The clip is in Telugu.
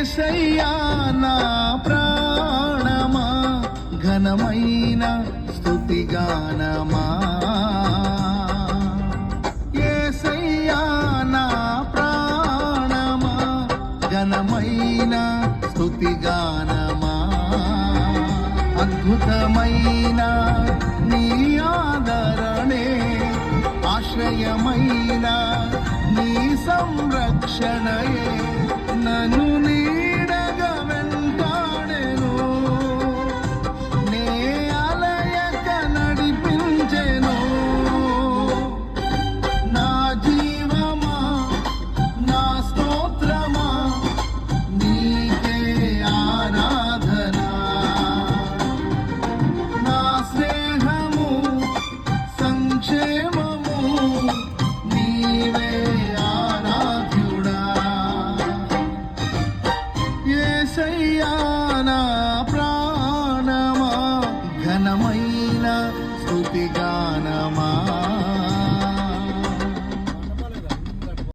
యేసయ్యా నా ప్రాణమా ఘనమైన స్తుతిగానమా యేసయ్యా నా ప్రాణమా ఘనమైన స్తుతిగానమా అద్భుతమైన నీ ఆదరణే ఆశ్రయమైన నీ సంరక్షణయే నన్ను నీడగా వెంటాడెను నే అలయక నడిపించెను నా జీవమా నా స్తోత్రమా నీకే ఆరాధన నా స్నేహము సంక్షేమము నీవే ఆరాధ్యుడా యేసయ్యా నా ప్రాణమా ఘనమైన స్తుతిగానమా